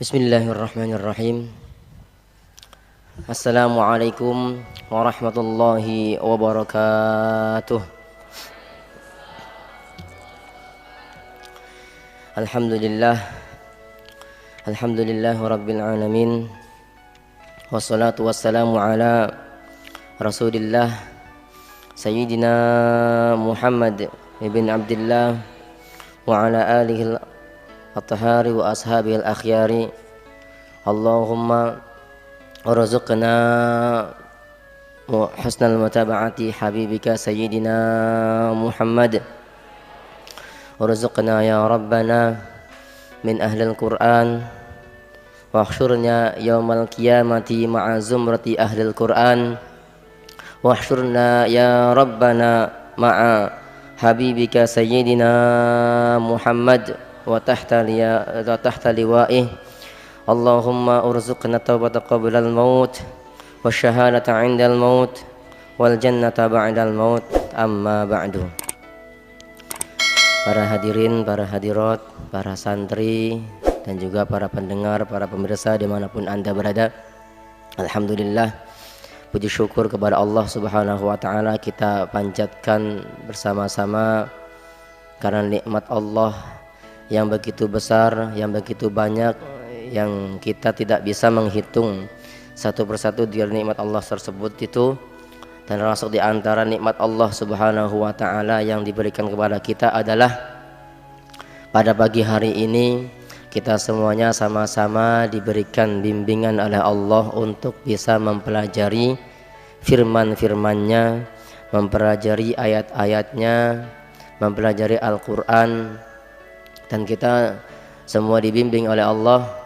Bismillahirrahmanirrahim. Assalamualaikum warahmatullahi wabarakatuh. Alhamdulillah. Alhamdulillahi rabbil alamin. Wassalatu wassalamu ala Rasulillah Sayyidina Muhammad ibn Abdullah wa ala alihi at-tahari wa ashabil akhyari. Allahumma warzuqna husnal mutaba'ati habibika sayyidina Muhammad, warzuqna ya rabbana min ahlil Qur'an, wahsyurna yaumal qiyamati ma'a zumrati ahlil Qur'an, wahsyurna ya rabbana ma'a habibika sayyidina Muhammad wa tahta liwa'ih. Allahumma urzuqna taubata qablal maut wa syahadata 'indal maut wal jannata ba'dal maut. Amma ba'du. Para hadirin, para hadirat, para santri dan juga para pendengar, para pemirsa dimanapun Anda berada, alhamdulillah, puji syukur kepada Allah Subhanahu wa ta'ala kita panjatkan bersama-sama karena nikmat Allah yang begitu besar, yang begitu banyak, yang kita tidak bisa menghitung satu persatu dari nikmat Allah tersebut itu. Dan termasuk di antara nikmat Allah Subhanahu wa ta'ala yang diberikan kepada kita adalah pada pagi hari ini kita semuanya sama-sama diberikan bimbingan oleh Allah untuk bisa mempelajari firman-firman-Nya, mempelajari ayat-ayatnya, mempelajari Al-Quran. Dan kita semua dibimbing oleh Allah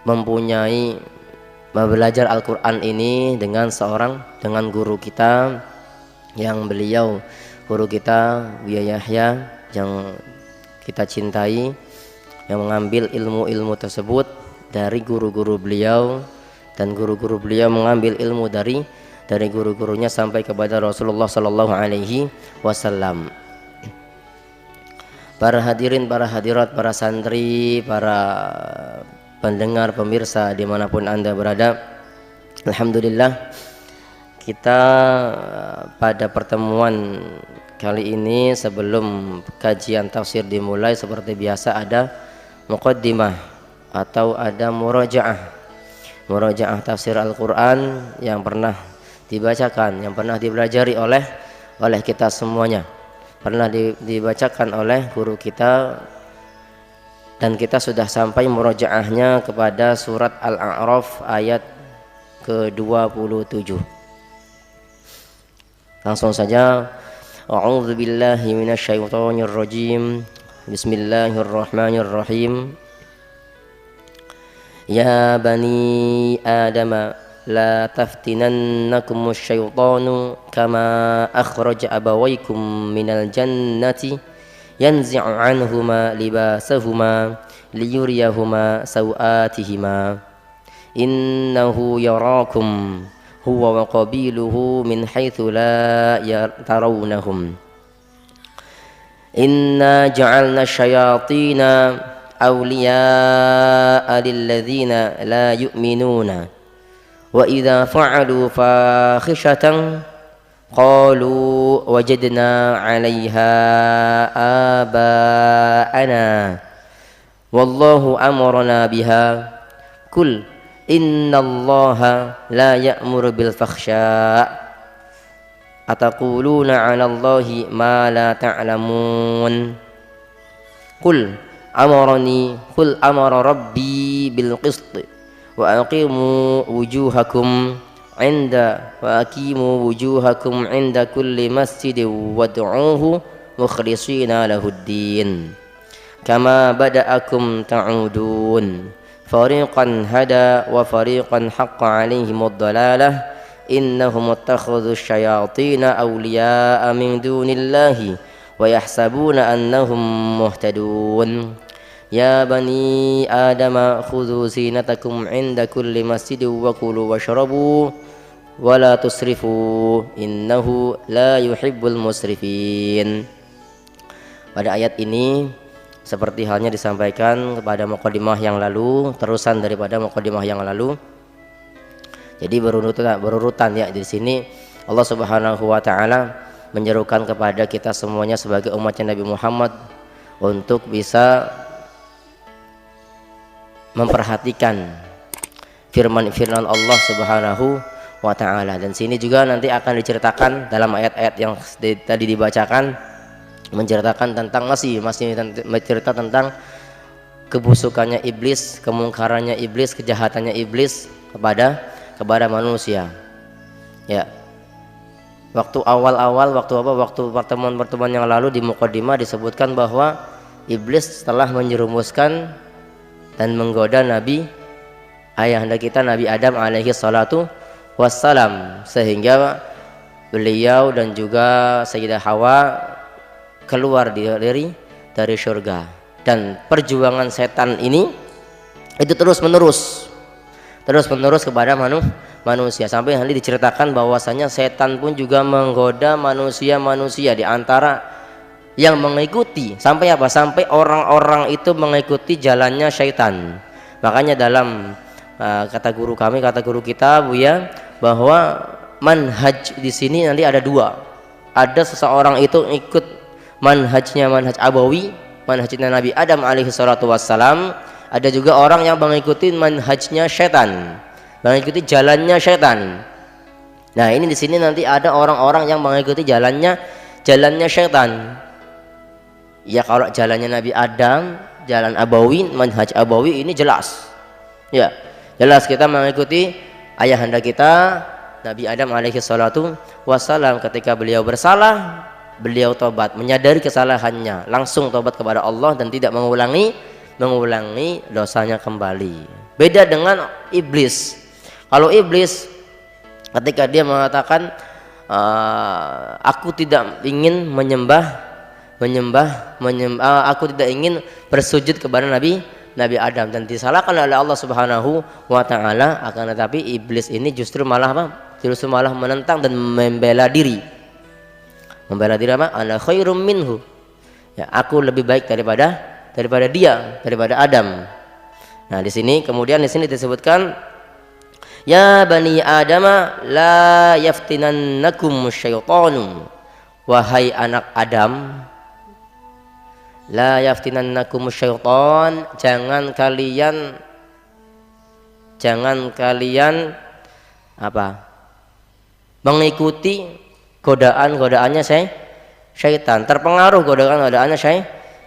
mempunyai belajar Al-Quran ini dengan guru kita, yang beliau guru kita Buya Yahya yang kita cintai, yang mengambil ilmu-ilmu tersebut dari guru-guru beliau, dan guru-guru beliau mengambil ilmu dari guru-gurunya sampai kepada Rasulullah Sallallahu Alaihi Wasallam. Para hadirin, para hadirat, para santri, para pendengar, pemirsa dimanapun Anda berada, alhamdulillah, kita pada pertemuan kali ini sebelum kajian tafsir dimulai seperti biasa ada muqaddimah atau ada murajaah tafsir Al-Quran yang pernah dibacakan, yang pernah dipelajari oleh kita semuanya, pernah dibacakan oleh guru kita, dan kita sudah sampai murajaahnya kepada surat Al-A'raf ayat ke-27. Langsung saja, a'udzu billahi minasyaitonir rajim. Bismillahirrahmanirrahim. Ya bani Adam, la taftinannakum asyaitanu kama akhraja abawaykum minal jannati yanzi'u anhuma libasahuma liyuriyahuma sawatihima innahu yarakum huwa wa qabiluhu min haitsu la tarawnahum inna ja'alna syayatina awliya'a lilladzina la yu'minuna wa idza fa'alu fakhishatan qalu wajadna 'alaiha aba'ana wallahu amarna biha kul innallaha la ya'muru bil fakhsha ataquluna 'alallahi ma la ta'lamun qul amara rabbi bil qist wa aqimu wujuhakum 'inda kulli masjidin wad'uuhu mukhlishina lahuddin kama bada'akum ta'udun fariqan hada wa fariqan haqqa 'alaihimud dhalalah innahum ittakhadhu asyayatina awliya'a min dunillahi wa yahsabuna annahum muhtadun. Ya bani Adam khudhu zinatakum 'inda kulli masjidin wa kulu washrabu wa la tusrifu innahu la yuhibbul musrifin. Pada ayat ini seperti halnya disampaikan kepada mukadimah yang lalu, terusan daripada mukadimah yang lalu. Jadi berurutan ya. Di sini Allah Subhanahu wa taala menyerukan kepada kita semuanya sebagai umatnya Nabi Muhammad untuk bisa memperhatikan firman-firman Allah Subhanahu wa taala. Dan sini juga nanti akan diceritakan dalam ayat-ayat yang tadi dibacakan, menceritakan tentang masih mencerita tentang kebusukannya iblis, kemungkarannya iblis, kejahatannya iblis kepada manusia. Ya. Waktu pertemuan yang lalu di mukadimah disebutkan bahwa iblis telah menjerumuskan dan menggoda Nabi ayahanda kita Nabi Adam alaihi salatu wassalam, sehingga beliau dan juga Sayyidah Hawa keluar dari surga. Dan perjuangan setan ini itu terus menerus kepada manusia, sampai nanti diceritakan bahwasanya setan pun juga menggoda manusia di antara yang mengikuti sampai orang-orang itu mengikuti jalannya syaitan. Makanya dalam kata guru kita Buya, bahwa manhaj di sini nanti ada dua. Ada seseorang itu ikut manhaj abawi, manhajnya Nabi Adam alaihi salatu wassalam. Ada juga orang yang mengikuti manhajnya syaitan, mengikuti jalannya syaitan. Nah, ini di sini nanti ada orang-orang yang mengikuti jalannya syaitan. Ya, kalau jalannya Nabi Adam, jalan abawi, manhaj abawi, ini jelas. Ya, jelas kita mengikuti ayahanda kita Nabi Adam alaihi salatu wassalam. Ketika beliau bersalah, beliau tobat, menyadari kesalahannya, langsung tobat kepada Allah dan tidak mengulangi dosanya kembali. Beda dengan iblis. Kalau iblis ketika dia mengatakan aku tidak ingin aku tidak ingin bersujud kepada Nabi Adam, dan disalahkan oleh Allah Subhanahu wa taala, akan tetapi iblis ini justru malah menentang dan membela diri ana khairum minhu, ya, aku lebih baik daripada Adam. Nah, kemudian di sini disebutkan, ya bani adama la yaftinannakum syaitanu, wahai anak Adam, la yaftinannakum syaitan, jangan kalian mengikuti godaan-godaannya syaitan, terpengaruh godaan-godaannya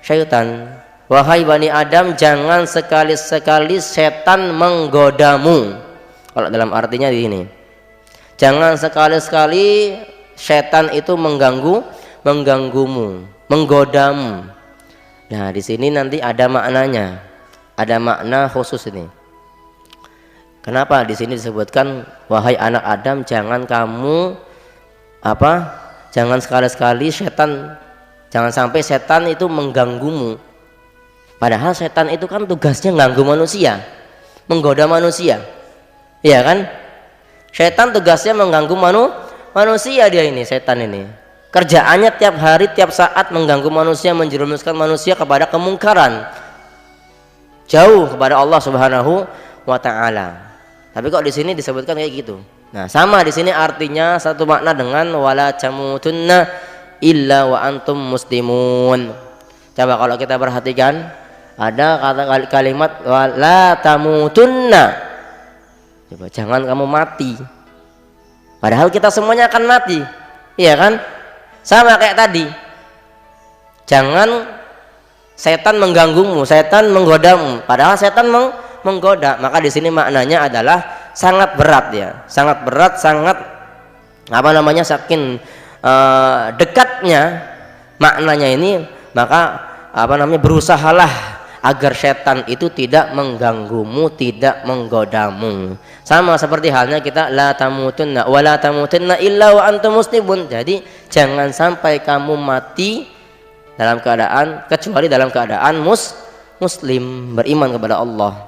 syaitan. Wahai Bani Adam, jangan sekali-sekali setan menggodamu. Kalau dalam artinya di sini, jangan sekali-sekali setan itu mengganggumu, menggodamu. Nah, di sini nanti ada maknanya, ada makna khusus ini. Kenapa di sini disebutkan wahai anak Adam, jangan sekali-sekali jangan sampai setan itu mengganggumu. Padahal setan itu kan tugasnya mengganggu manusia, menggoda manusia, iya kan? Setan tugasnya mengganggu manusia, setan ini kerjaannya tiap hari tiap saat mengganggu manusia, menjerumuskan manusia kepada kemungkaran, jauh kepada Allah Subhanahu wa taala. Tapi kok di sini disebutkan kayak gitu. Nah, sama di sini artinya satu makna dengan wala tamutunna illa wa antum muslimun. Coba kalau kita perhatikan, ada kalimat wala tamutunna. Coba, jangan kamu mati. Padahal kita semuanya akan mati, iya kan? Sama kayak tadi. Jangan setan mengganggumu, setan menggodamu. Padahal setan menggoda. Maka di sini maknanya adalah sangat berat, ya, sangat berat, saking dekatnya maknanya ini. Maka berusahalah agar setan itu tidak mengganggumu, tidak menggodamu. Sama seperti halnya kita la tamutunna wa la tamutunna illa wa antum muslimun. Jadi jangan sampai kamu mati kecuali dalam keadaan muslim, beriman kepada Allah.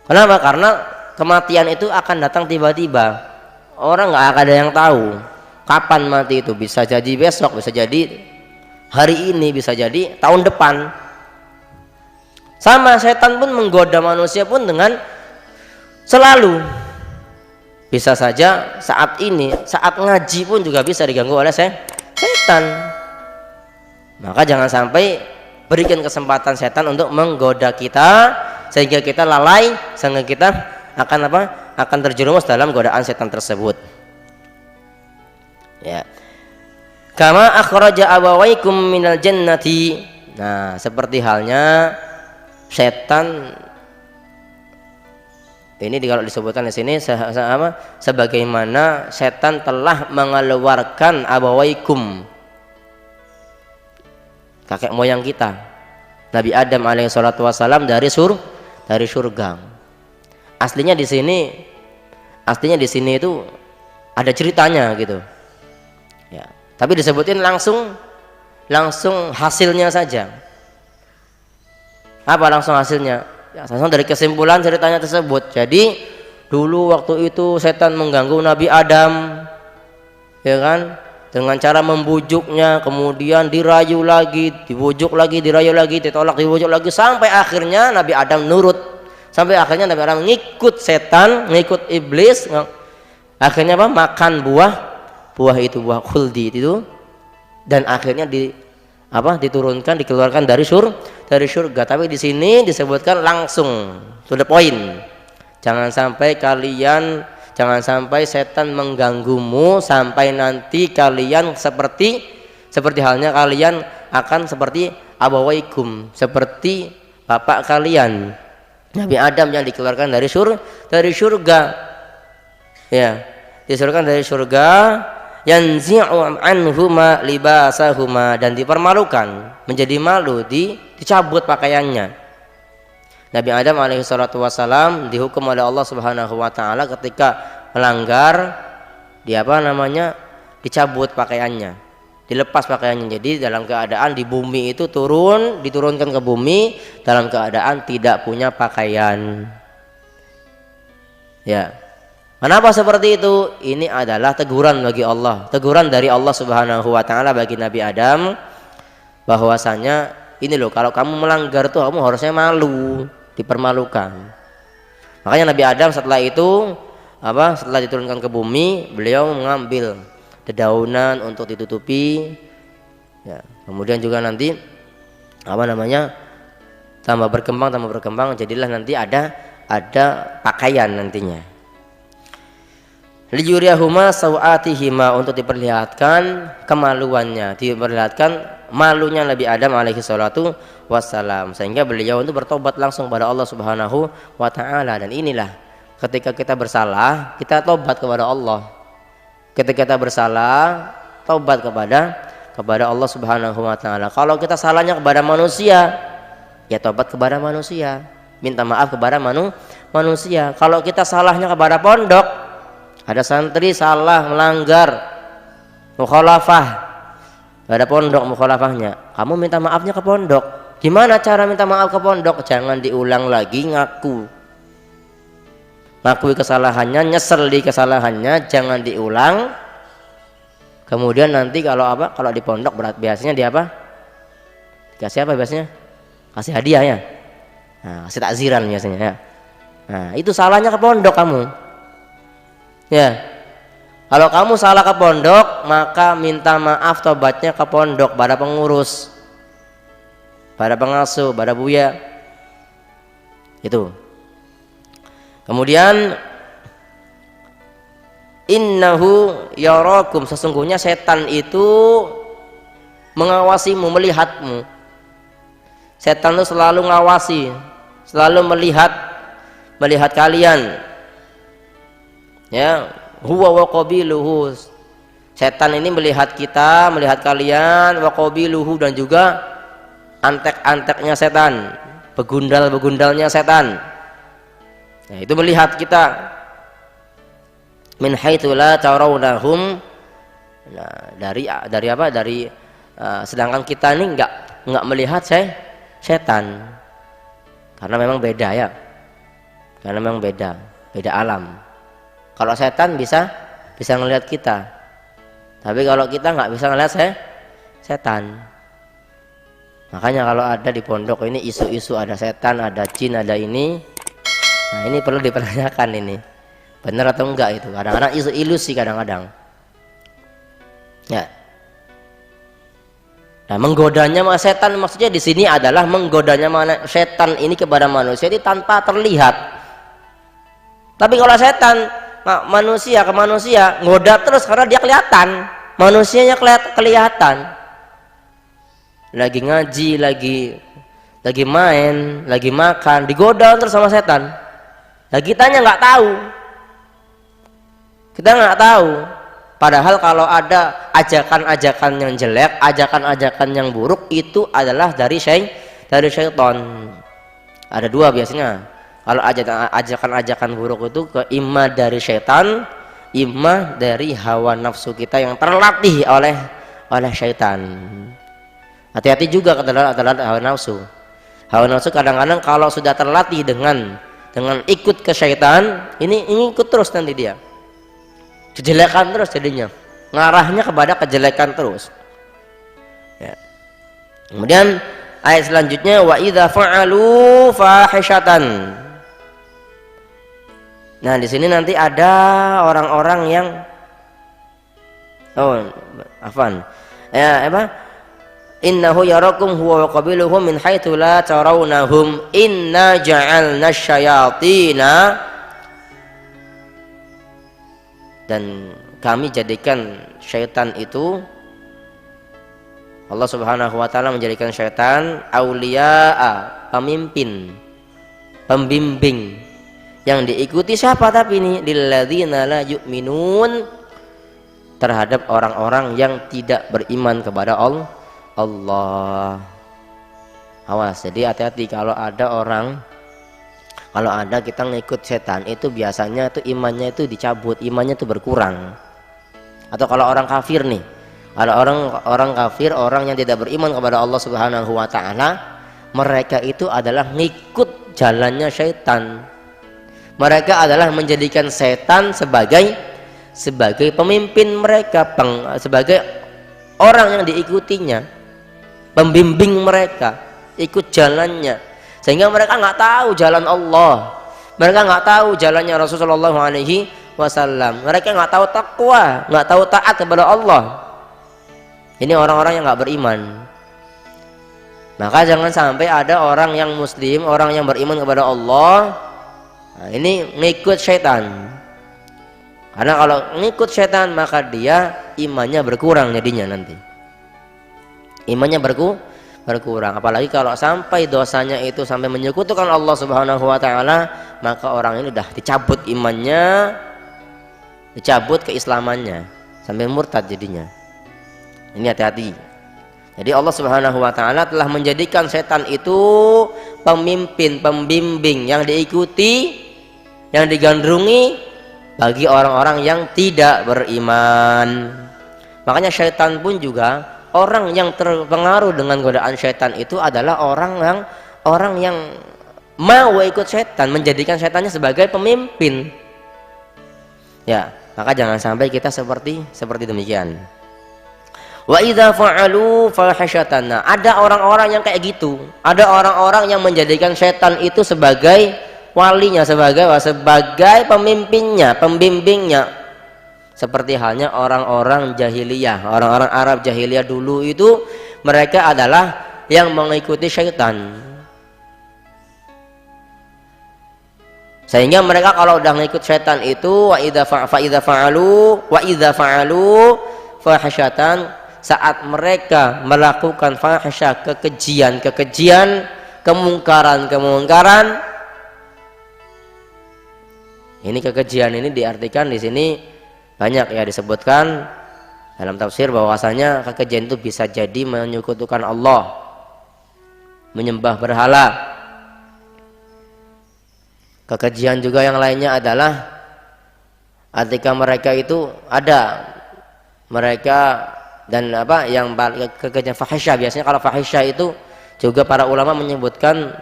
Kenapa? Karena kematian itu akan datang tiba-tiba. Orang nggak ada yang tahu kapan mati itu. Bisa jadi besok, bisa jadi hari ini, bisa jadi tahun depan. Sama setan pun menggoda manusia pun dengan selalu. Bisa saja saat ini, saat ngaji pun juga bisa diganggu oleh setan. Maka jangan sampai berikan kesempatan setan untuk menggoda kita sehingga kita lalai, sehingga kita akan apa? Akan terjerumus dalam godaan setan tersebut. Ya. Kama akhraja abawaikum minal jannati. Nah, seperti halnya setan ini kalau disebutkan di sini sebagaimana setan telah mengeluarkan abawaikum, kakek moyang kita, Nabi Adam alaihissalatu wassalam dari surga. Aslinya di sini itu ada ceritanya gitu. Ya, tapi disebutin langsung hasilnya saja. Apa langsung hasilnya? Ya, langsung dari kesimpulan ceritanya tersebut. Jadi dulu waktu itu setan mengganggu Nabi Adam, ya kan, dengan cara membujuknya, kemudian dirayu lagi, dibujuk lagi, dirayu lagi, ditolak, dibujuk lagi, sampai akhirnya Nabi Adam nurut. Sampai akhirnya Nabi Adam ngikut setan, ngikut iblis. Akhirnya apa? Makan buah itu, buah khuldi itu, dan akhirnya diturunkan, dikeluarkan dari surga. Tapi di sini disebutkan langsung to the point. Jangan sampai setan mengganggumu sampai nanti kalian seperti halnya kalian akan seperti abawaikum, seperti bapak kalian Nabi Adam yang dikeluarkan dari surga. Ya, disuruhkan dari surga, yanzi'u anhuma libasahuma, dan dipermalukan, menjadi malu, dicabut pakaiannya. Nabi Adam alaihi salatu wassalam dihukum oleh Allah Subhanahu wa taala ketika melanggar, dicabut pakaiannya, dilepas pakaiannya. Jadi dalam keadaan di bumi itu diturunkan ke bumi dalam keadaan tidak punya pakaian. Ya. Kenapa seperti itu? Ini adalah teguran bagi Allah, teguran dari Allah Subhanahu wa taala bagi Nabi Adam, bahwasanya ini loh, kalau kamu melanggar tuh kamu harusnya malu, dipermalukan. Makanya Nabi Adam setelah itu setelah diturunkan ke bumi, beliau mengambil dedaunan untuk ditutupi. Ya, kemudian juga nanti tambah berkembang, jadilah nanti ada pakaian nantinya. Liyuriyahuma sawatihima, untuk diperlihatkan kemaluannya, diperlihatkan malunya Nabi Adam alaihi salatu wassalam, sehingga beliau itu bertobat langsung pada Allah Subhanahu wa taala. Dan inilah ketika kita bersalah, kita tobat kepada Allah. Ketika kita bersalah, tobat kepada Allah Subhanahu wa taala. Kalau kita salahnya kepada manusia, ya tobat kepada manusia, minta maaf kepada manusia. Kalau kita salahnya kepada pondok, ada santri salah, melanggar, mukhalafah, ada pondok mukhalafahnya, kamu minta maafnya ke pondok. Gimana cara minta maaf ke pondok? Jangan diulang lagi, ngakui kesalahannya, nyesel di kesalahannya, jangan diulang. Kemudian nanti kalau di pondok biasanya dikasih apa biasanya? Kasih hadiah ya. Nah, kasih takziran biasanya ya. Nah, itu salahnya ke pondok kamu. Ya, kalau kamu salah ke pondok, maka minta maaf tobatnya ke pondok, pada pengurus, pada pengasuh, pada buya. Itu. Kemudian innahu yarakum, sesungguhnya setan itu mengawasimu, melihatmu. Setan itu selalu mengawasi, selalu melihat kalian. Ya, huwa wa qabiluhu, setan ini melihat kita, melihat kalian, wa qabiluhu, dan juga antek-anteknya setan, begundal-begundalnya setan. Nah, itu melihat kita, min haitsu la tarawnahum. Nah, dari sedangkan kita ini enggak melihat setan, karena memang beda ya, karena memang beda alam. Kalau setan bisa melihat kita, tapi kalau kita nggak bisa melihat setan. Makanya kalau ada di pondok ini isu-isu ada setan, ada jin, ada ini, nah ini perlu dipertanyakan ini benar atau enggak itu. Kadang-kadang isu ilusi kadang-kadang. Ya. Nah, menggodanya setan maksudnya di sini adalah menggodanya setan ini kepada manusia ini tanpa terlihat. Tapi kalau setan manusia ke manusia ngoda terus karena dia kelihatan, manusianya kelihatan. Lagi ngaji, lagi main, lagi makan, digoda terus sama setan. Nah, kitanya nggak tahu. Kita nggak tahu. Padahal kalau ada ajakan-ajakan yang jelek, ajakan-ajakan yang buruk itu adalah dari syaitan. Ada dua biasanya. Kalau ajakan-ajakan buruk itu ke imma dari syaitan, imma dari hawa nafsu kita yang terlatih oleh syaitan. Hati-hati juga adalah hawa nafsu. Hawa nafsu kadang-kadang kalau sudah terlatih dengan ikut ke syaitan, ini ikut terus nanti dia. Kejelekan terus jadinya. Ngarahnya kepada kejelekan terus. Ya. Kemudian ayat selanjutnya wa idza fa'alu fahishatan. Nah, di sini nanti ada orang-orang yang innahu yarakum huwa wa qabiluhum min haitsu la tarawnahum inna ja'alna syayatina, dan kami jadikan syaitan itu, Allah Subhanahu wa taala menjadikan syaitan auliya'a, pemimpin, pembimbing yang diikuti siapa tapi ini lilladzina la yu'minun, terhadap orang-orang yang tidak beriman kepada Allah. Awas, jadi hati-hati kalau ada kita ngikut setan itu biasanya itu imannya itu dicabut, imannya itu berkurang. Atau kalau orang kafir nih, kalau orang kafir, orang yang tidak beriman kepada Allah Subhanahu wa taala, mereka itu adalah ngikut jalannya syaitan. Mereka adalah menjadikan setan sebagai pemimpin mereka, sebagai orang yang diikutinya, pembimbing mereka, ikut jalannya, sehingga mereka nggak tahu jalan Allah, mereka nggak tahu jalannya Rasulullah SAW, mereka nggak tahu takwa, nggak tahu taat kepada Allah. Ini orang-orang yang nggak beriman. Maka jangan sampai ada orang yang muslim, orang yang beriman kepada Allah, nah ini ngikut syaitan. Karena kalau ngikut syaitan maka dia imannya berkurang jadinya nanti. Imannya berkurang. Apalagi kalau sampai dosanya itu sampai menyekutukan Allah Subhanahu wa taala, maka orang ini udah dicabut imannya, dicabut keislamannya, sampai murtad jadinya. Ini hati-hati. Jadi Allah Subhanahu wa taala telah menjadikan setan itu pemimpin, pembimbing yang diikuti, yang digandrungi bagi orang-orang yang tidak beriman. Makanya syaitan pun juga, orang yang terpengaruh dengan godaan syaitan itu adalah orang yang mau ikut syaitan, menjadikan syaitannya sebagai pemimpin. Ya, maka jangan sampai kita seperti demikian. Wa idza fa'alu fahisyatan. Ada orang-orang yang kayak gitu. Ada orang-orang yang menjadikan syaitan itu sebagai walinya, sebagai pemimpinnya, pembimbingnya. Seperti halnya orang-orang jahiliyah, orang-orang Arab jahiliyah dulu itu, mereka adalah yang mengikuti syaitan. Sehingga mereka kalau udah ngikut syaitan itu wa idza fa'alu fahisyatan, saat mereka melakukan fahisyah, kekejian, kemungkaran. Ini kekejian ini diartikan di sini banyak ya, disebutkan dalam tafsir bahwasanya kekejian itu bisa jadi menyekutukan Allah, menyembah berhala. Kekejian juga yang lainnya adalah ketika mereka itu ada mereka dan yang kekejian fahisyah. Biasanya kalau fahisyah itu juga para ulama menyebutkan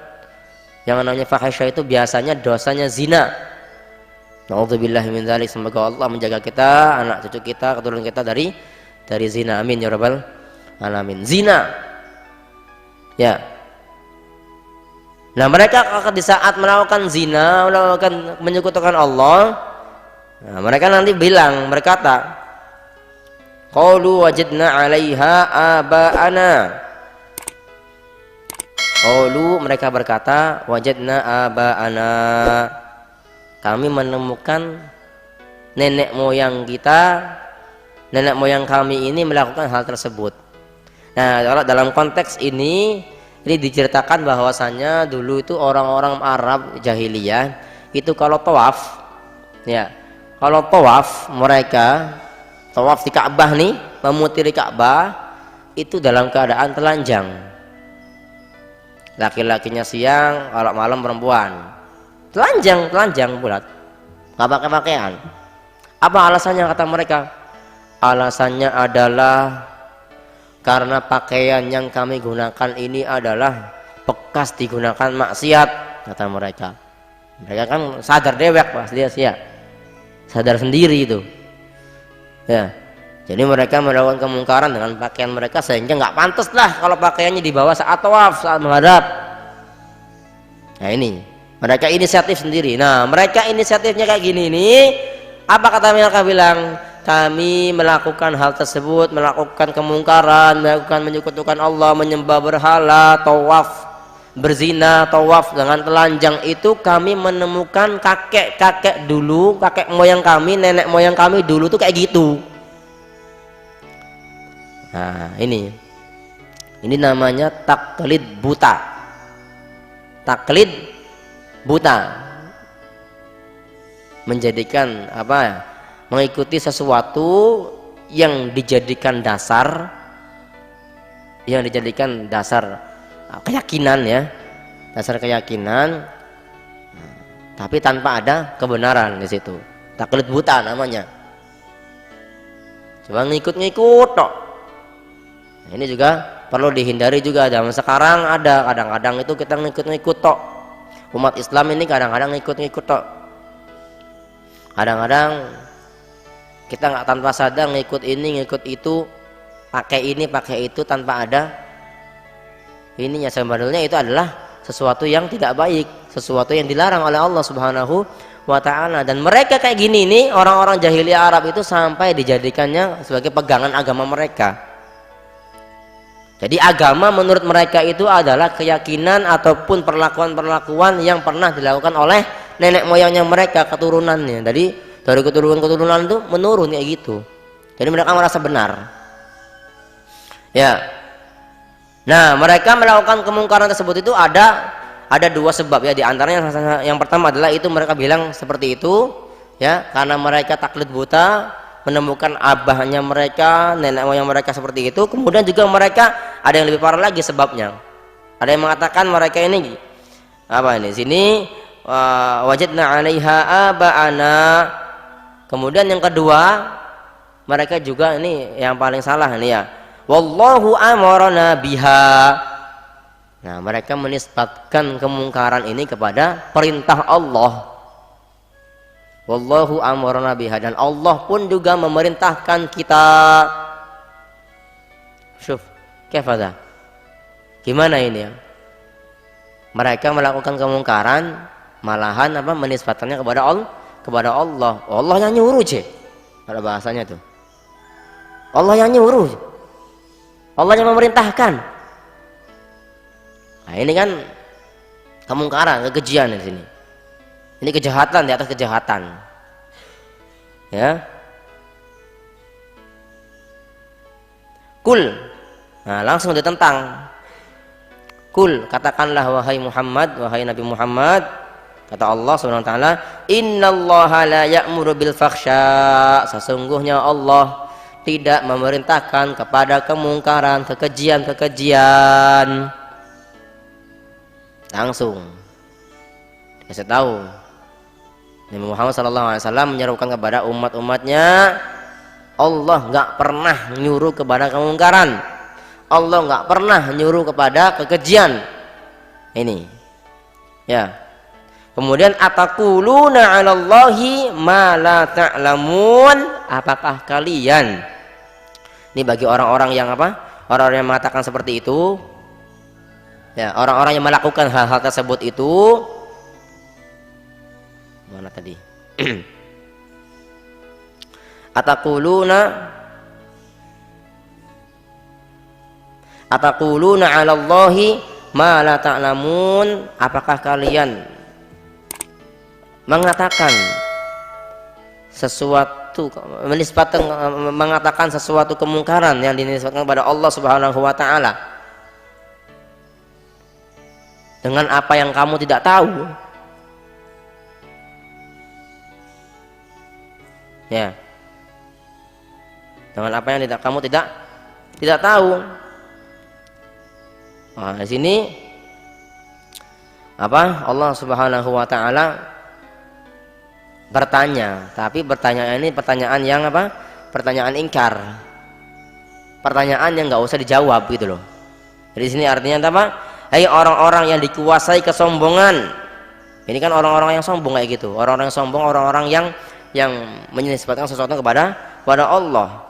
yang namanya fahisyah itu biasanya dosanya zina. Na'udzubillahi min dzalik. Semoga Allah menjaga kita, anak cucu kita, keturunan kita dari zina. Amin ya rabbal alamin. Zina Ya. Nah, mereka di saat melakukan zina, melakukan menyekutukan Allah, nah, mereka nanti berkata, qalu wajadna 'alaiha aba'ana. Qalu, mereka berkata, wajadna aba'ana, kami menemukan nenek moyang kami ini melakukan hal tersebut. Nah, kalau dalam konteks ini diceritakan bahwasanya dulu itu orang-orang Arab jahiliyah itu kalau tawaf, ya, kalau tawaf mereka tawaf di Ka'bah nih, memutiri Ka'bah itu dalam keadaan telanjang. Laki-lakinya siang, kalau malam perempuan. Telanjang bulat. Enggak pakai pakaian. Apa alasannya kata mereka? Alasannya adalah karena pakaian yang kami gunakan ini adalah bekas digunakan maksiat, kata mereka. Mereka kan sadar dewek pas dia sadar sendiri itu, ya. Jadi mereka melakukan kemungkaran dengan pakaian mereka, sehingga nggak pantas lah kalau pakaiannya dibawa saat tawaf, saat menghadap. Nah, ini mereka inisiatif sendiri. Nah, mereka inisiatifnya kayak gini nih. Apa kata mereka bilang? Kami melakukan hal tersebut, melakukan kemungkaran, melakukan menyekutukan Allah, menyembah berhala, tawaf, berzina, tawaf dengan telanjang itu kami menemukan kakek dulu, kakek moyang kami, nenek moyang kami dulu tuh kayak gitu. Nah, ini namanya taklid buta. Taklid buta, menjadikan mengikuti sesuatu yang dijadikan dasar keyakinan, ya, dasar keyakinan, tapi tanpa ada kebenaran di situ. Taklid buta namanya. Coba ngikut-ngikut tok. Nah, ini juga perlu dihindari juga. Zaman sekarang ada kadang-kadang itu kita ngikut-ngikut tok. Umat Islam ini kadang-kadang ngikut-ngikut tok. Kadang-kadang kita nggak tanpa sadar ngikut ini ngikut itu, pakai ini pakai itu tanpa ada ininya. Sebenarnya itu adalah sesuatu yang tidak baik, sesuatu yang dilarang oleh Allah Subhanahu wa ta'ala. Dan mereka kayak gini nih, orang-orang jahiliyah Arab itu sampai dijadikannya sebagai pegangan agama mereka. Jadi agama menurut mereka itu adalah keyakinan ataupun perlakuan-perlakuan yang pernah dilakukan oleh nenek moyangnya mereka, keturunannya. Jadi dari keturunan itu menurun kayak gitu. Jadi mereka merasa benar, ya. Nah, mereka melakukan kemungkaran tersebut itu ada dua sebab, ya. Di antaranya yang pertama adalah itu mereka bilang seperti itu, ya, karena mereka taklid buta, menemukan abahnya mereka, nenek moyang mereka seperti itu. Kemudian juga mereka ada yang lebih parah lagi sebabnya. Ada yang mengatakan mereka ini sini wajadna 'alaiha aba'ana. Kemudian yang kedua, mereka juga ini yang paling salah ini, ya. Wallahu amarna biha. Nah, mereka menisbatkan kemungkaran ini kepada perintah Allah. Wallahu amarna biha, dan Allah pun juga memerintahkan kita. Syuf, kaifa? Gimana ini, ya? Mereka melakukan kemungkaran, malahan menisbatkannya kepada Allah. Allah yang nyuruh, ada bahasanya tuh. Allah yang nyuruh, Allah yang memerintahkan. Nah, ini kan kemungkaran, kekejian di sini. Ini kejahatan di atas kejahatan, ya. Kul, nah, langsung ditentang. Kul, katakanlah wahai Muhammad, wahai Nabi Muhammad, kata Allah Subhanahu wa taala, innallaha la ya'muru bil fakhsya. Sesungguhnya Allah tidak memerintahkan kepada kemungkaran, kekejian. Langsung kasih tahu. Nabi Muhammad SAW menyerukan kepada umat-umatnya, Allah nggak pernah nyuruh kepada kemungkaran, Allah nggak pernah nyuruh kepada kekejian. Ini, ya. Kemudian ataquluna 'alallahi ma la ta'lamun. Apakah kalian, ini bagi orang-orang yang orang-orang yang mengatakan seperti itu, Ya, orang-orang yang melakukan hal-hal tersebut itu mana tadi? Ataquluna 'ala Allahi ma la ta'lamun. Apakah kalian mengatakan sesuatu, mengatakan sesuatu kemungkaran yang dinisbatkan kepada Allah Subhanahu wa taala dengan apa yang kamu tidak tahu? Ya. Dengan apa yang kamu tidak tahu. Nah, di sini apa? Allah Subhanahu wa taala bertanya, tapi pertanyaan ini pertanyaan yang apa? Pertanyaan ingkar. Pertanyaan yang nggak usah dijawab gitu loh. Jadi sini artinya apa? Hai orang-orang yang dikuasai kesombongan. Ini kan orang-orang yang sombong kayak gitu. Orang-orang yang sombong, orang-orang yang menisbatkan sesuatu kepada Allah.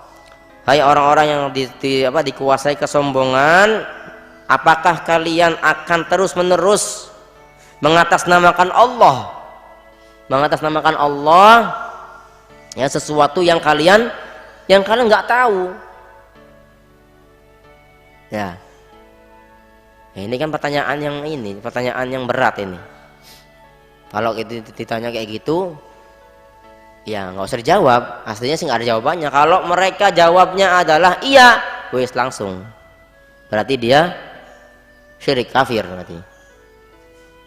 Hai orang-orang yang dikuasai kesombongan, apakah kalian akan terus-menerus mengatasnamakan Allah? Mengatasnamakan Allah ya sesuatu yang kalian nggak tahu. Ya. Ini kan pertanyaan yang berat ini. Kalau itu ditanya kayak gitu, ya nggak usah dijawab. Aslinya sih nggak ada jawabannya. Kalau mereka jawabnya adalah iya, wis langsung. Berarti dia syirik, kafir berarti.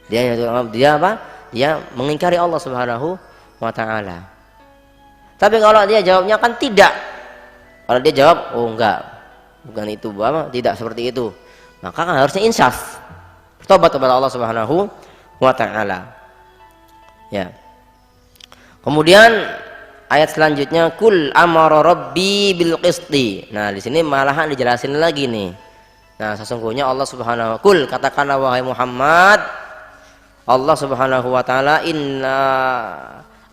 Dia apa? Dia mengingkari Allah Subhanahu wa taala. Tapi kalau dia jawabnya kan tidak. Kalau dia jawab, oh enggak, bukan itu, tidak seperti itu, maka kan harusnya insaf, tobat kepada Allah Subhanahu wa taala. Ya. Kemudian ayat selanjutnya, kul amara rabbi bil qisti. Nah, di sini malahan dijelasin lagi nih. Nah, sesungguhnya Allah Subhanahu wa taala, katakanlah wahai Muhammad, Allah Subhanahu wa taala, inna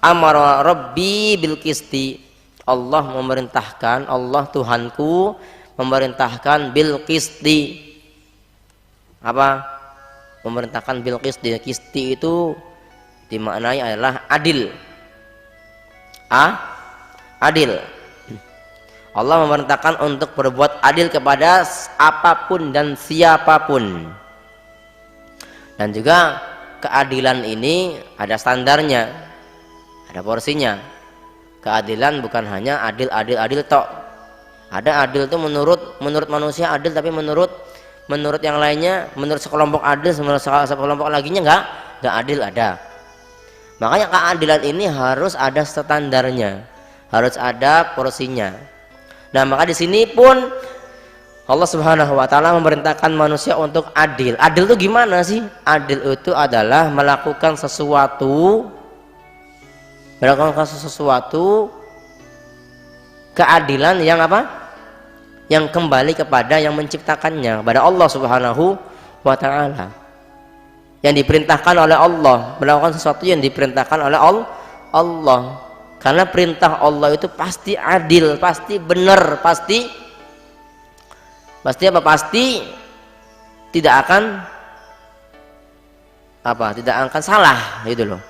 amara rabbi bil qisti. Allah memerintahkan, Allah Tuhanku memerintahkan bil qisti. Apa? Memerintahkan bil qisti. Qisti itu dimaknai adalah adil. Adil. Allah memerintahkan untuk berbuat adil kepada apapun dan siapapun. Dan juga keadilan ini ada standarnya, ada porsinya. Keadilan bukan hanya adil tok. Ada adil itu menurut manusia adil, tapi menurut yang lainnya, menurut sekelompok adil, menurut sekelompok laginya enggak adil ada. Makanya keadilan ini harus ada standarnya, harus ada porsinya. Nah, maka di sini pun Allah Subhanahu wa taala memerintahkan manusia untuk adil. Adil itu gimana sih? Adil itu adalah melakukan sesuatu keadilan yang apa? Yang kembali kepada yang menciptakannya, kepada Allah Subhanahu wa taala. Yang diperintahkan oleh Allah, melakukan sesuatu yang diperintahkan oleh Allah. Karena perintah Allah itu pasti adil, pasti benar, pasti tidak akan salah gitu loh.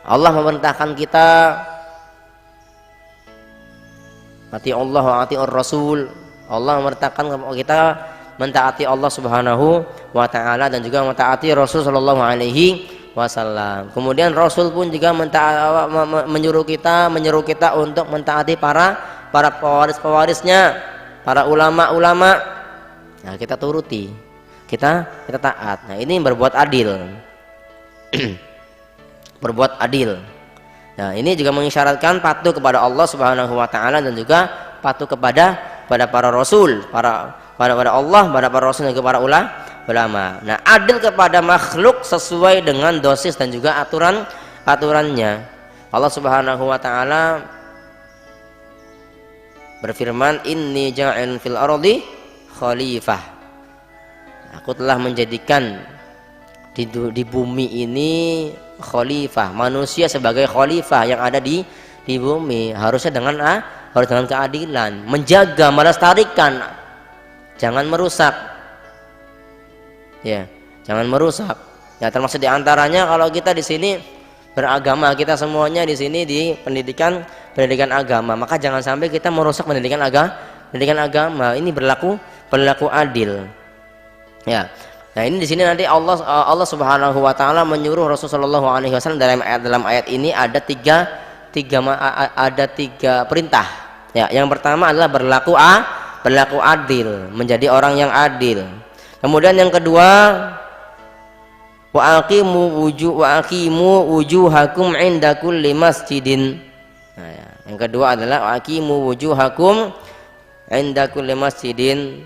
Allah memerintahkan kita ati Allah wa ati Rasul. Allah memerintahkan kita mentaati Allah Subhanahu wa taala dan juga mentaati Rasul sallallahu alaihi wasallam. Kemudian Rasul pun juga menyuruh kita untuk mentaati para pewaris-pewarisnya, para ulama-ulama. Nah, kita turuti, kita taat. Nah, ini berbuat adil. Berbuat adil. Nah, ini juga mengisyaratkan patuh kepada Allah Subhanahu wa taala dan juga patuh kepada para rasul, pada Allah, pada para rasul dan kepada ulama. Nah, adil kepada makhluk sesuai dengan dosis dan juga aturannya. Allah Subhanahu wa taala berfirman, inni ja'ilun fil ardi khalifah. Aku telah menjadikan di bumi ini khalifah, manusia sebagai khalifah yang ada di bumi. Harusnya dengan keadilan, menjaga, melestarikan, jangan merusak. Ya, jangan merusak. Ya, termasuk diantaranya kalau kita di sini beragama, kita semuanya di sini di pendidikan agama, maka jangan sampai kita merusak pendidikan agama. Ini berlaku adil. Ya. Nah, ini di sini nanti Allah Subhanahu wa taala menyuruh Rasulullah sallallahu alaihi wasallam dalam ayat ini ada tiga perintah. Ya, yang pertama adalah berlaku adil, menjadi orang yang adil. Kemudian yang kedua, wa aqimu wujuhakum 'inda kulli masjidin. Nah, ya. Yang kedua adalah wa aqimu wujuhakum 'inda kulli masjidin,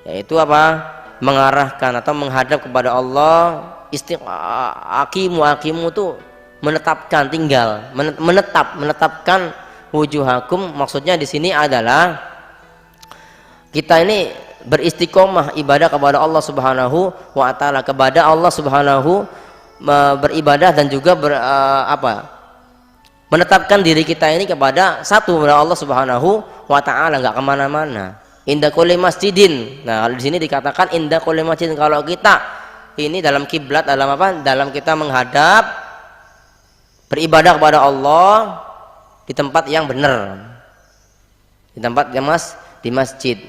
yaitu apa? Mengarahkan atau menghadap kepada Allah. Aqimu itu menetapkan, tinggal, menetapkan wujuhakum, maksudnya di sini adalah kita ini beristiqomah ibadah kepada Allah Subhanahu wa taala, kepada Allah Subhanahu, beribadah dan juga menetapkan diri kita ini kepada satu, kepada Allah Subhanahu wa taala, enggak kemana mana. Inda kulli masjidin. Nah, di sini dikatakan inda kulli masjidin, kalau kita ini dalam kiblat, dalam kita menghadap beribadah kepada Allah di tempat yang benar, di tempat yang di masjid.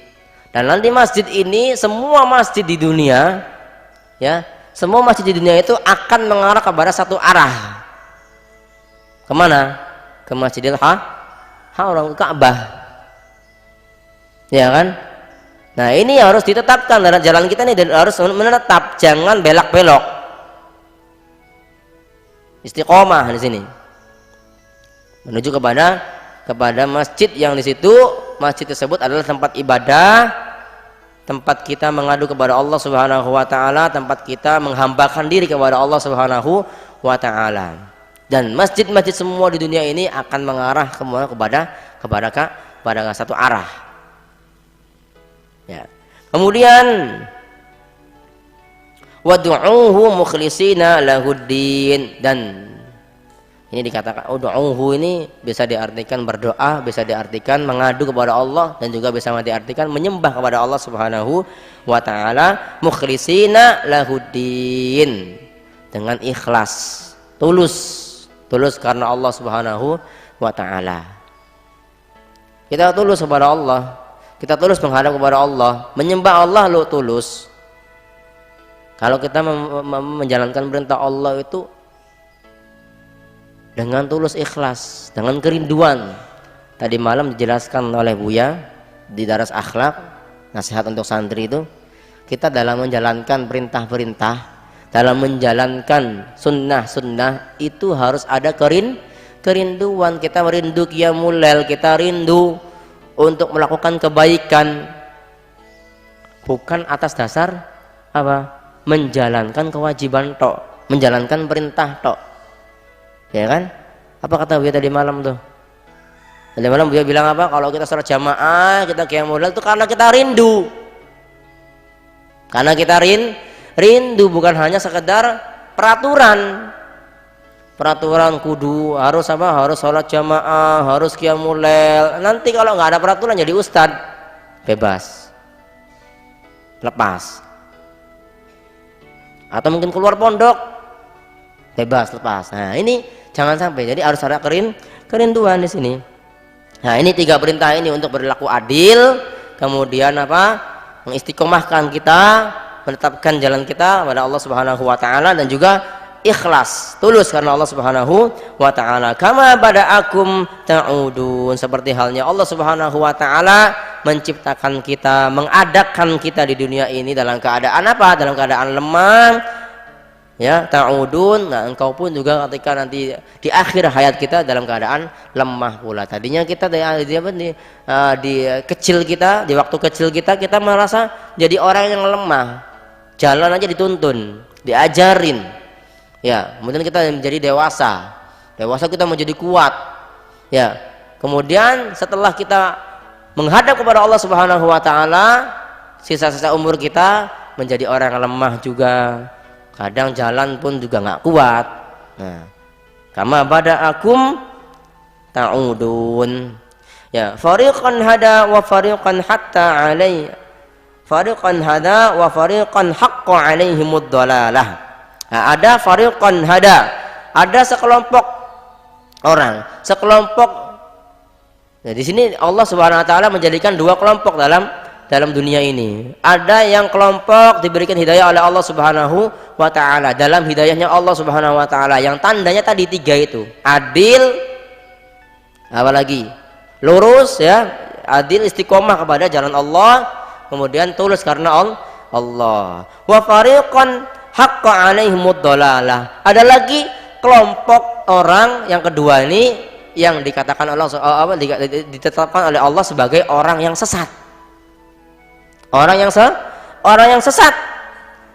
Dan nanti masjid ini, semua masjid di dunia, ya, semua masjid di dunia itu akan mengarah kepada satu arah. Kemana? Ke Masjidil Haram, ke Ka'bah. Ya kan? Nah, ini harus ditetapkan dalam jalan kita ini, dan harus menetap, jangan belak-belok. Istiqomah di sini. Menuju kepada masjid yang di situ, masjid tersebut adalah tempat ibadah, tempat kita mengadu kepada Allah Subhanahu wa taala, tempat kita menghambakan diri kepada Allah Subhanahu wa taala. Dan masjid-masjid semua di dunia ini akan mengarah kepada satu arah. Ya. Kemudian wad'uuhu mukhlisina lahuddin, dan ini dikatakan ud'uuhu ini bisa diartikan berdoa, bisa diartikan mengadu kepada Allah, dan juga bisa diartikan menyembah kepada Allah Subhanahu wa taala, mukhlisina lahuddin, dengan ikhlas, tulus karena Allah Subhanahu wa taala. Kita tulus kepada Allah, kita tulus menghadap kepada Allah, menyembah Allah lo tulus. Kalau kita menjalankan perintah Allah itu dengan tulus, ikhlas, dengan kerinduan. Tadi malam dijelaskan oleh Buya di daras akhlak, nasihat untuk santri itu, kita dalam menjalankan perintah-perintah, dalam menjalankan sunnah-sunnah itu harus ada kerinduan. Kita merindu qiyamul lail, kita rindu untuk melakukan kebaikan, bukan atas dasar menjalankan kewajiban tok, menjalankan perintah tok, ya kan? Apa kata Buya tadi malam tuh? Tadi malam Buya bilang apa? Kalau kita sholat jamaah, kita qiyamul lail itu karena kita rindu, rindu, bukan hanya sekedar peraturan kudu harus harus sholat jamaah, harus qiyamul lail. Nanti kalau nggak ada peraturan jadi ustadz, bebas, lepas, atau mungkin keluar pondok, bebas, lepas. Nah, ini jangan sampai. Jadi harus ada kerinduan di sini. Nah, ini tiga perintah ini untuk berlaku adil, kemudian mengistiqomahkan kita, menetapkan jalan kita pada Allah Subhanahu wa taala, dan juga ikhlas, tulus karena Allah Subhanahu wa taala. Kama bada'akum ta'udun, seperti halnya Allah Subhanahu wa taala menciptakan kita, mengadakan kita di dunia ini dalam keadaan apa? Dalam keadaan lemah. Ya, ta'udun. Nah, engkau pun juga ketika nanti di akhir hayat kita dalam keadaan lemah pula. Tadinya kita di kecil kita, di waktu kecil kita merasa jadi orang yang lemah. Jalan aja dituntun, diajarin. Ya, kemudian kita menjadi dewasa kita menjadi kuat. Ya, kemudian setelah kita menghadap kepada Allah Subhanahu wa taala, sisa-sisa umur kita menjadi orang yang lemah juga. Kadang jalan pun juga nggak kuat. Nah, kama bada'akum ta'udun. Ya, fariqan hada wa fariqan hatta alai Fariqan hada wa fariqan haqqa 'alaihimud dhalalah. Nah, ada fariqan hada, ada sekelompok orang, sekelompok. Nah, di sini Allah Subhanahu wa taala menjadikan dua kelompok dalam dunia ini. Ada yang kelompok diberikan hidayah oleh Allah Subhanahu wa taala, dalam hidayahnya Allah Subhanahu wa taala yang tandanya tadi tiga itu. Adil, apalagi lurus ya, adil istiqomah kepada jalan Allah, kemudian tulus karena Allah. Wa fariqan haqqa 'alaihimud dhalalah. Ada lagi kelompok orang yang kedua ini yang dikatakan Allah ditetapkan oleh Allah sebagai orang yang sesat. Orang yang sesat.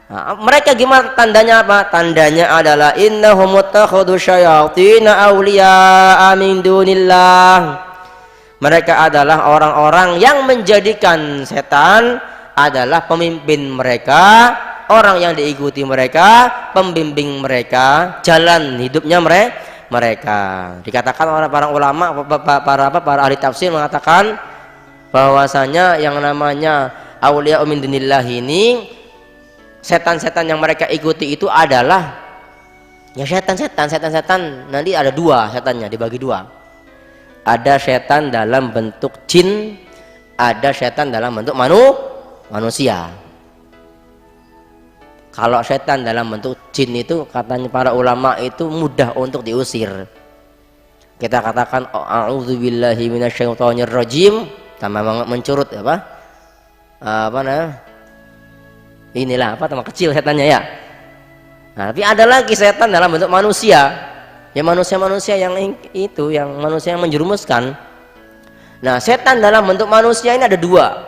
Nah, mereka gimana tandanya apa? Tandanya adalah innahum muttakhadhu syayatina awliya'a min dunillah. Mereka adalah orang-orang yang menjadikan setan adalah pemimpin mereka, orang yang diikuti mereka, pembimbing mereka, jalan hidupnya mereka. Dikatakan oleh para ulama, para ahli tafsir mengatakan bahwasanya yang namanya auliya min dunillah ini, setan-setan yang mereka ikuti itu adalah ya setan nanti ada dua, setannya dibagi dua. Ada setan dalam bentuk jin, ada setan dalam bentuk manusia. Kalau setan dalam bentuk jin itu katanya para ulama itu mudah untuk diusir. Kita katakan a'udzubillahi minasyaitonir rajim, tambah mencurut apa namanya? Inilah apa nama kecil setannya ya. Nah, tapi ada lagi setan dalam bentuk manusia. Ya manusia-manusia yang itu, yang manusia yang menjerumuskan. Nah, setan dalam bentuk manusia ini ada dua.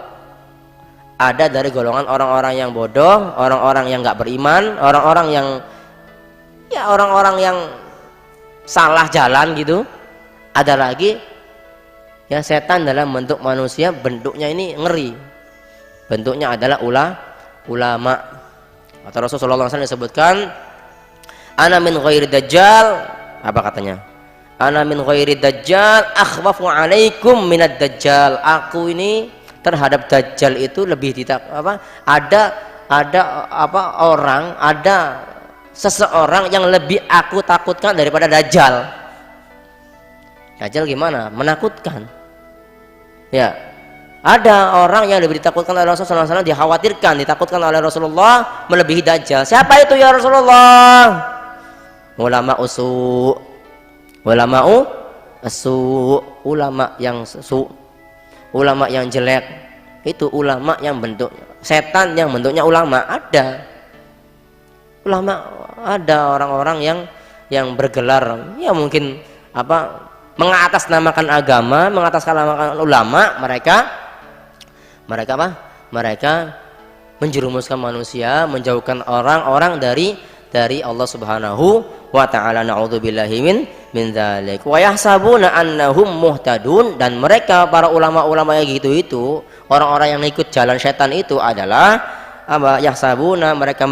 Ada dari golongan orang-orang yang bodoh, orang-orang yang nggak beriman, orang-orang yang salah jalan gitu. Ada lagi ya setan dalam bentuk manusia, bentuknya ini ngeri. Bentuknya adalah ulama. Kata Rasulullah SAW disebutkan, ana min ghairi dajjal, apa katanya? Ana min ghairi dajjal akhwafu alaikum minad dajjal. Aku ini terhadap dajjal itu lebih ada seseorang yang lebih aku takutkan daripada dajjal. Dajjal gimana? Menakutkan. Ya. Ada orang yang lebih ditakutkan oleh Rasulullah SAW, dikhawatirkan, ditakutkan oleh Rasulullah melebihi dajjal. Siapa itu ya Rasulullah? Ulama usu, ulama yang ulama yang jelek, itu ulama yang bentuk setan yang bentuknya ulama. Ada orang-orang yang bergelar ya mungkin mengatasnamakan agama, mengatasnamakan ulama. Mereka menjerumuskan manusia, menjauhkan orang-orang dari Allah Subhanahu wa ta'ala. Na'udzubillahi min dzalik. Wa yahsabuna annahum muhtadun. Dan mereka para ulama-ulama yang gitu itu, orang-orang yang ikut jalan setan itu adalah yahsabuna, mereka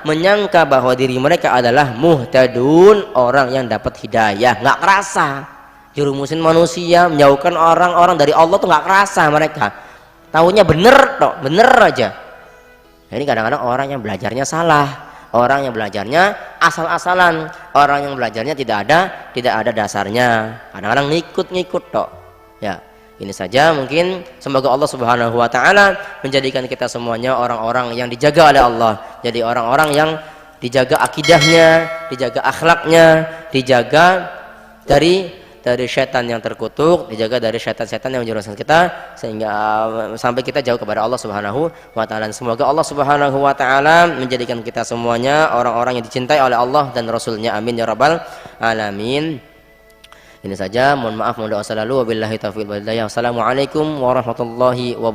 menyangka bahwa diri mereka adalah muhtadun, orang yang dapat hidayah. Nggak kerasa jerumusin manusia, menjauhkan orang-orang dari Allah tuh nggak kerasa. Mereka tahunya bener aja. Ini kadang-kadang orang yang belajarnya salah, orang yang belajarnya asal-asalan, orang yang belajarnya tidak ada dasarnya, kadang-kadang ngikut tok. Ya, ini saja mungkin. Semoga Allah Subhanahu wa taala menjadikan kita semuanya orang-orang yang dijaga oleh Allah. Jadi orang-orang yang dijaga akidahnya, dijaga akhlaknya, dijaga dari setan yang terkutuk, dijaga dari setan-setan yang menjerumuskan kita, sehingga sampai kita jauh kepada Allah Subhanahu wa taala. Semoga Allah Subhanahu wa taala menjadikan kita semuanya orang-orang yang dicintai oleh Allah dan Rasulnya. Amin ya rabbal alamin. Ini saja, mohon maaf, mohon doa selalu. Wabillahi taufiq wal hidayah. Wassalamualaikum warahmatullahi wabarakatuh.